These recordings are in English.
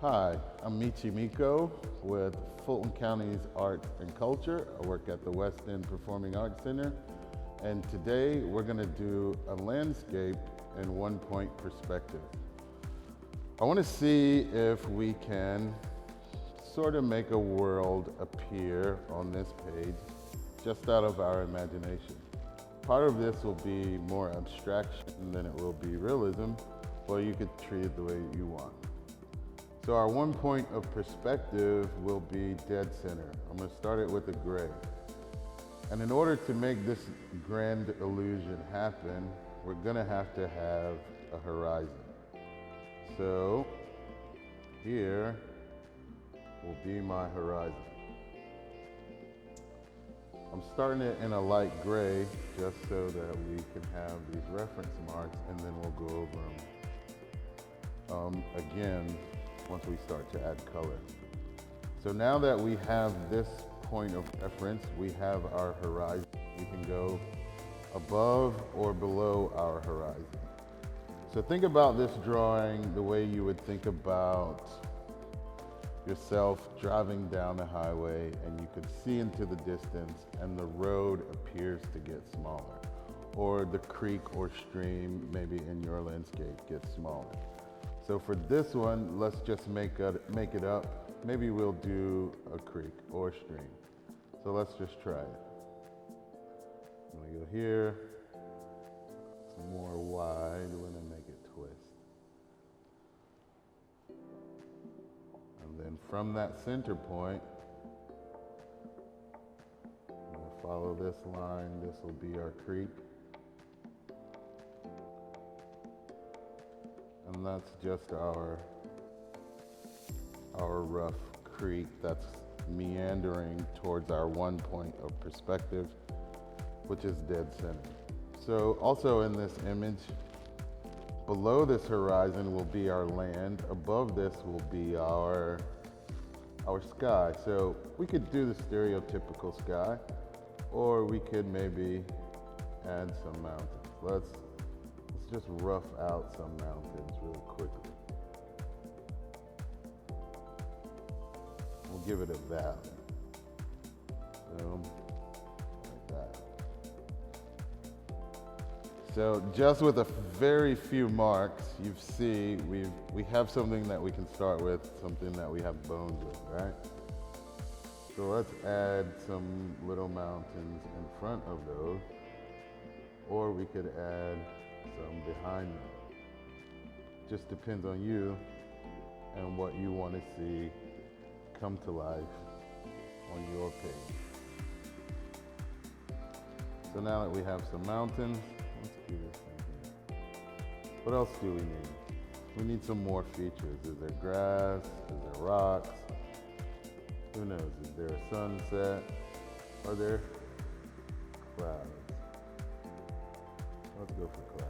Hi, I'm Michi with Fulton County's Arts and Culture. I work at the West End Performing Arts Center, and today we're going to do a landscape in one-point perspective. I want to see if we can sort of make a world appear on this page just out of our imagination. Part of this will be more abstraction than it will be realism, or you could treat it the way you want. So our one point of perspective will be dead center. I'm going to start it with a gray. And in order to make this grand illusion happen, we're going to have a horizon. So here will be my horizon. I'm starting it in a light gray just so that we can have these reference marks, and then we'll go over them again once we start to add color. So now that we have this point of reference, we have our horizon. We can go above or below our horizon. So think about this drawing the way you would think about yourself driving down the highway, and you could see into the distance and the road appears to get smaller, or the creek or stream maybe in your landscape gets smaller. So for this one, let's just make it up. Maybe we'll do a creek or stream. So let's just try it. I'm gonna go here. It's more wide. We're gonna make it twist. And then from that center point, I'm gonna follow this line. This will be our creek. And that's just our rough creek that's meandering towards our one point of perspective, which is dead center. So also in this image, below this horizon will be our land, above this will be our sky. So we could do the stereotypical sky, or we could maybe add some mountains. Let's just rough out some mountains really quickly. We'll give it a valley. Boom, like that. So just with a very few marks, you see we have something that we can start with, something that we have bones with, right? So let's add some little mountains in front of those, or we could add some behind them. Just depends on you and what you want to see come to life on your page. So now that we have some mountains, let's do this thing here. What else do we need? We need some more features. Is there grass? Is there rocks? Who knows? Is there a sunset? Are there clouds? Let's go for clouds.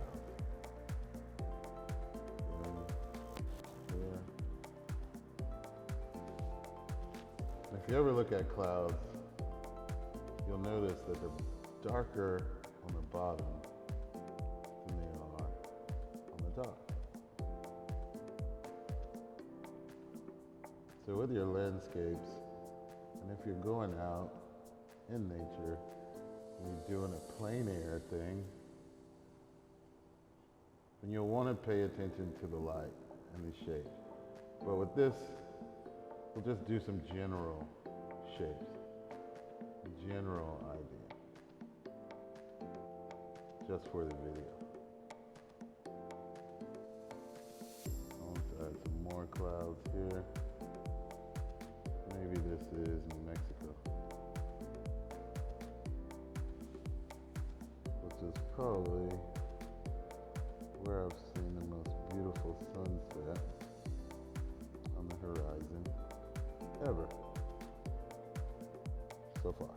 If you ever look at clouds, you'll notice that they're darker on the bottom than they are on the top. So with your landscapes, and if you're going out in nature and you're doing a plein air thing, then you'll want to pay attention to the light and the shape. But with this, we'll just do some general shapes, general idea, just for the video. I'll add some more clouds here. Maybe this is New Mexico, which is probably where I've seen the most beautiful sunset on the horizon ever so far.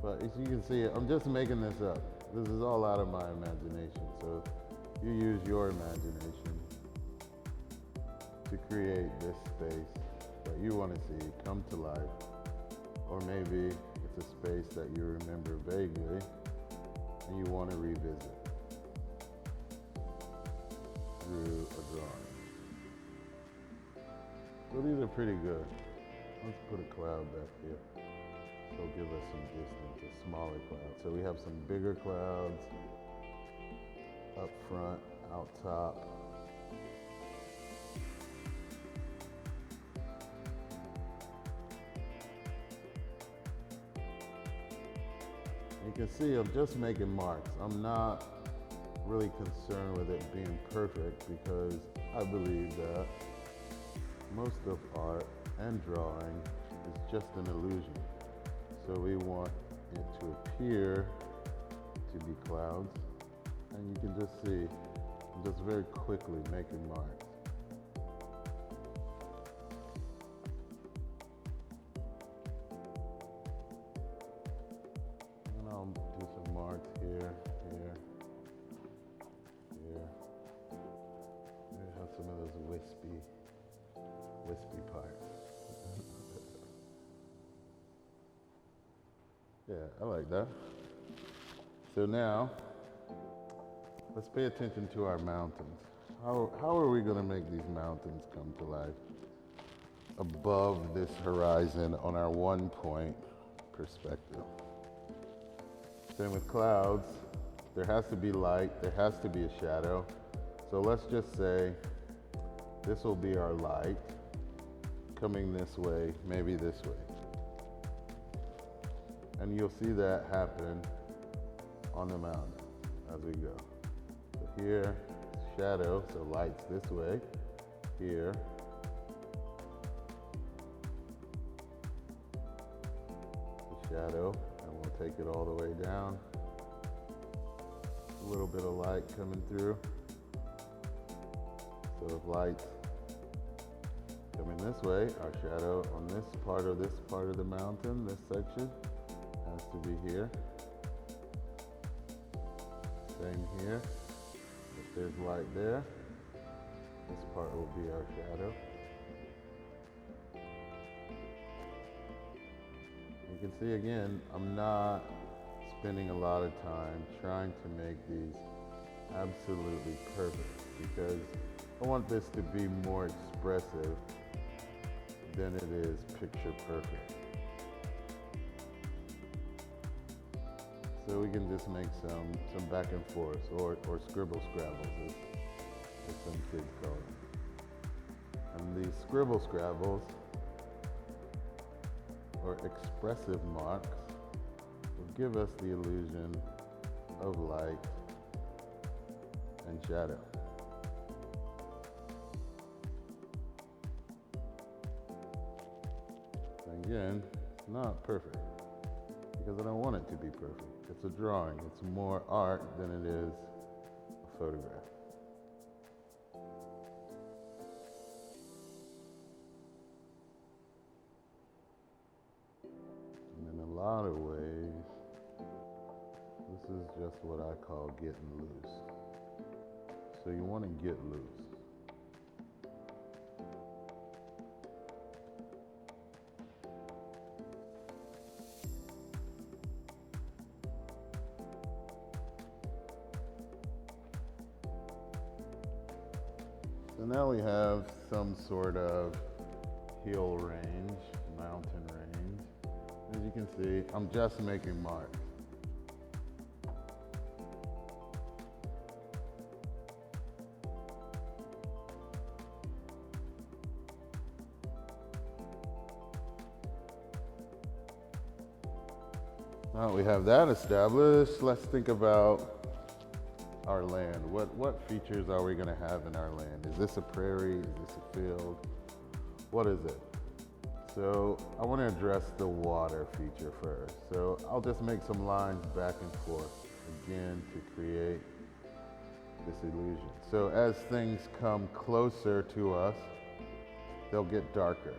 But as you can see, I'm just making this up. This is all out of my imagination. So you use your imagination to create this space that you want to see come to life, or maybe it's a space that you remember vaguely and you want to revisit. through a drawing. So these are pretty good. Let's put a cloud back here. So give us some distance, a smaller cloud. So we have some bigger clouds up front, out top. You can see I'm just making marks. I'm not really concerned with it being perfect because I believe that most of art and drawing is just an illusion. So we want it to appear to be clouds, and you can just see I'm just very quickly making marks. And I'll do some marks here, here, here. Maybe have some of those wispy parts. Yeah, I like that. So now, let's pay attention to our mountains. How are we going to make these mountains come to life above this horizon on our 1 point perspective? Same with clouds. There has to be light, there has to be a shadow. So let's just say this will be our light coming this way, maybe this way. And you'll see that happen on the mountain as we go. So here, shadow, so light's this way. Here. The shadow, and we'll take it all the way down. A little bit of light coming through. So if light's coming this way, our shadow on this part of the mountain, this section, has to be here. Same here. If there's light there, this part will be our shadow. You can see again, I'm not spending a lot of time trying to make these absolutely perfect because I want this to be more expressive than it is picture perfect. So we can just make some back and forth or scribble scrabbles as some kids call them. And these scribble scrabbles or expressive marks will give us the illusion of light and shadow. Again, it's not perfect because I don't want it to be perfect. It's a drawing. It's more art than it is a photograph. And in a lot of ways, this is just what I call getting loose. So you want to get loose. So now we have some sort of hill range, mountain range. As you can see, I'm just making marks. Now that we have that established, let's think about our land. What features are we going to have in our land? Is this a prairie? Is this a field? What is it? So I want to address the water feature first. So I'll just make some lines back and forth again to create this illusion. So as things come closer to us, they'll get darker.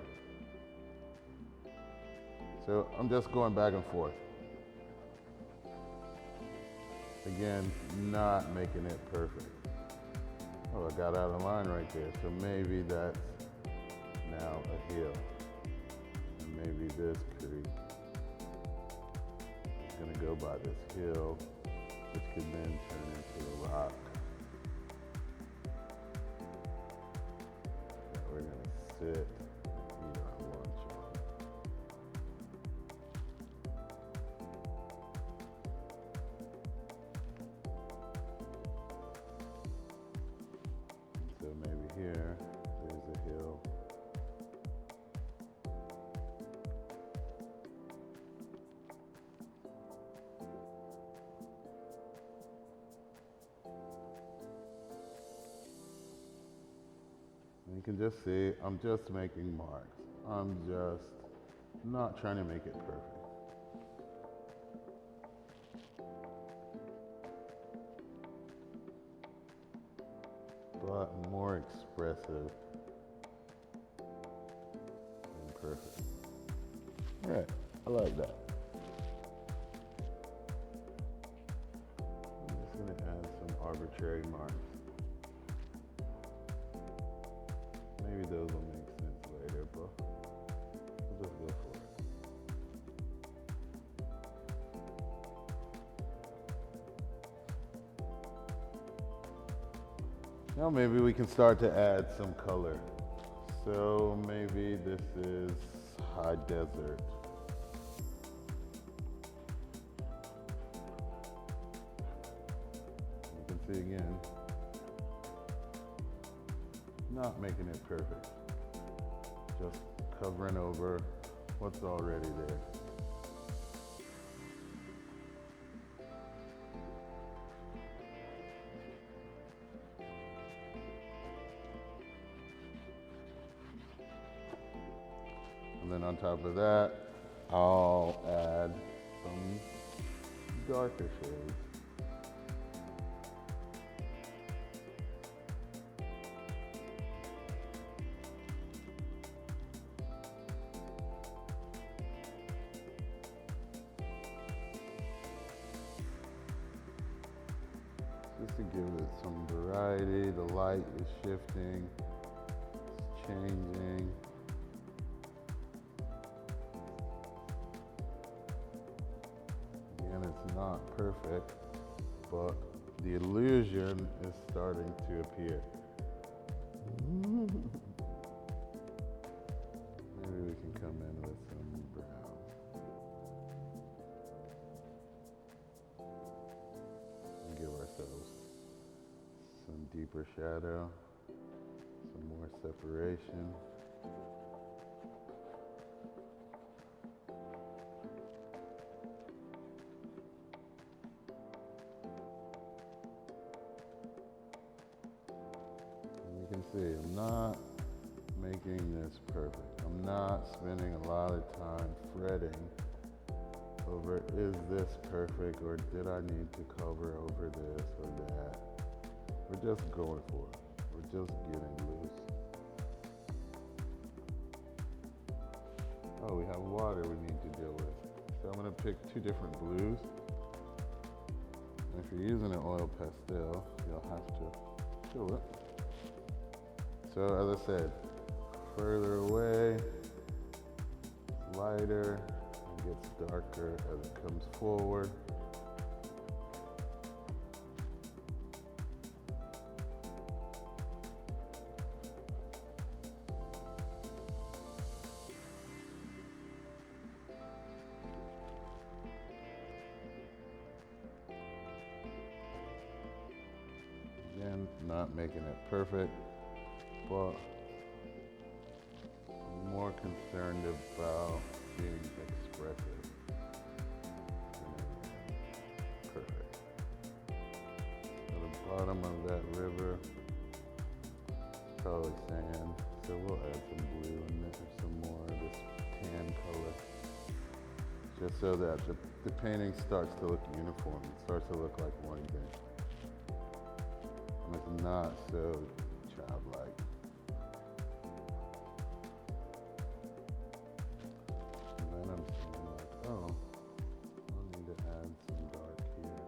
So I'm just going back and forth. Again, not making it perfect. Oh, I got out of line right there. So maybe that's now a hill. And maybe this creek is going to go by this hill, which could then turn into a rock. sit, eat our lunch on. So maybe here, there's a hill. You can just see, I'm just making marks. I'm just not trying to make it perfect. But more expressive and perfect. All right, I like that. I'm just gonna add some arbitrary marks. Maybe those will make sense later, but we'll just go for it. Now maybe we can start to add some color. So maybe this is high desert. You can see again, not making it perfect, just covering over what's already there. And then on top of that, I'll add some darker shades. Just to give it some variety. The light is shifting, it's changing. Again, it's not perfect, but the illusion is starting to appear. Maybe we can come in with some brown. And give ourselves some deeper shadow, some more separation. And you can see I'm not making this perfect. I'm not spending a lot of time fretting over, is this perfect, or did I need to cover over this or that? We're just going for it. We're just getting loose. Oh, we have water we need to deal with. So I'm going to pick two different blues. And if you're using an oil pastel, you'll have to fill it. So as I said, further away, lighter, and gets darker as it comes forward. Again, not making it perfect, but I'm more concerned about being expressive. Perfect. At the bottom of that river, probably sand, so we'll add some blue in there, some more of this tan color, just so that the painting starts to look uniform. It starts to look like one thing. And it's not so childlike. And then I'm thinking like, oh, I'll need to add some dark here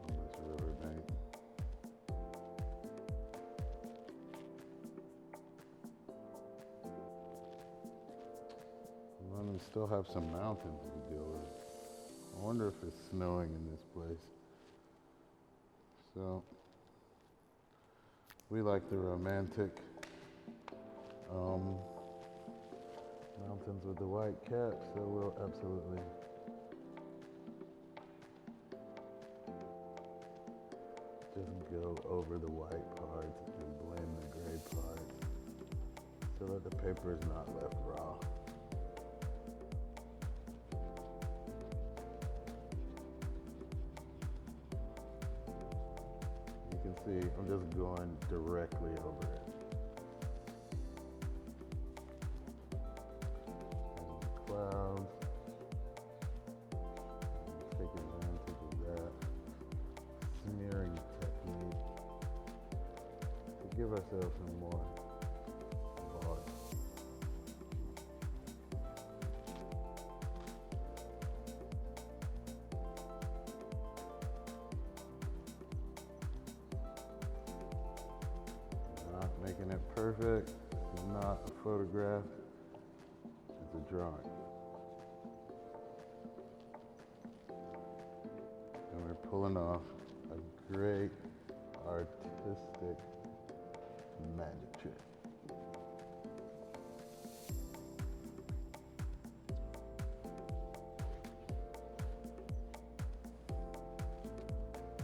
on this riverbank. And then we still have some mountains to deal with. I wonder if it's snowing in this place. So, we like the romantic nonsense with the white cap, so we'll absolutely just go over the white parts and blend the gray parts so that the paper is not left raw. You can see I'm just going directly over it. Clouds. Take advantage of that smearing technique to give ourselves some more bars. Not making it perfect. It's not a photograph. It's a drawing. And we're pulling off a great artistic magic trick.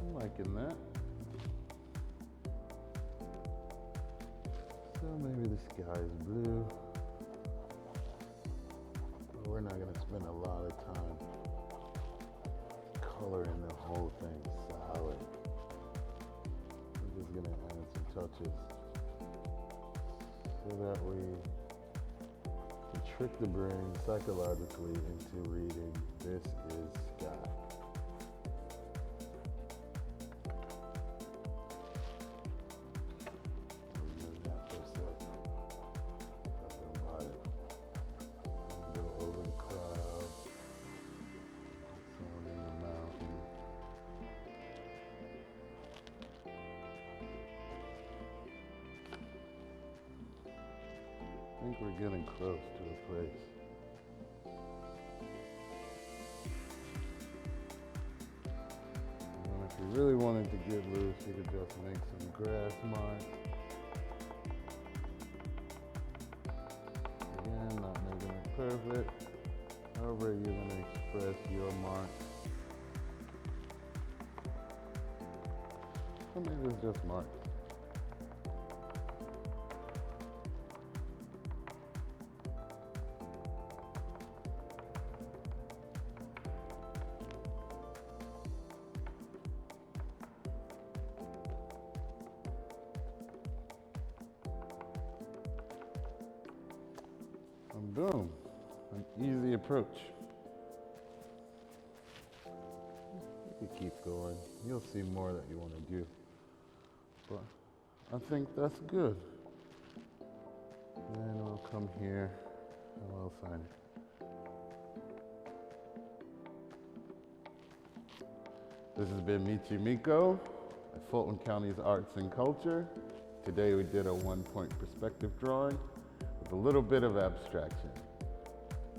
I'm liking that. So maybe the sky is blue. But we're not going to spend a lot of time coloring the whole thing solid. I'm just going to add some touches so that we can trick the brain psychologically into reading this is sky. I think we're getting close to a place. And if you really wanted to get loose, you could just make some grass marks. Again, not making it perfect. However, you're going to express your mark. So maybe it's just marks. And boom, an easy approach. You can keep going. You'll see more that you want to do. But I think that's good. Then we'll come here and we'll sign it. This has been Michi Miko at Fulton County's Arts and Culture. Today we did a 1-point perspective drawing with a little bit of abstraction.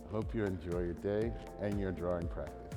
I hope you enjoy your day and your drawing practice.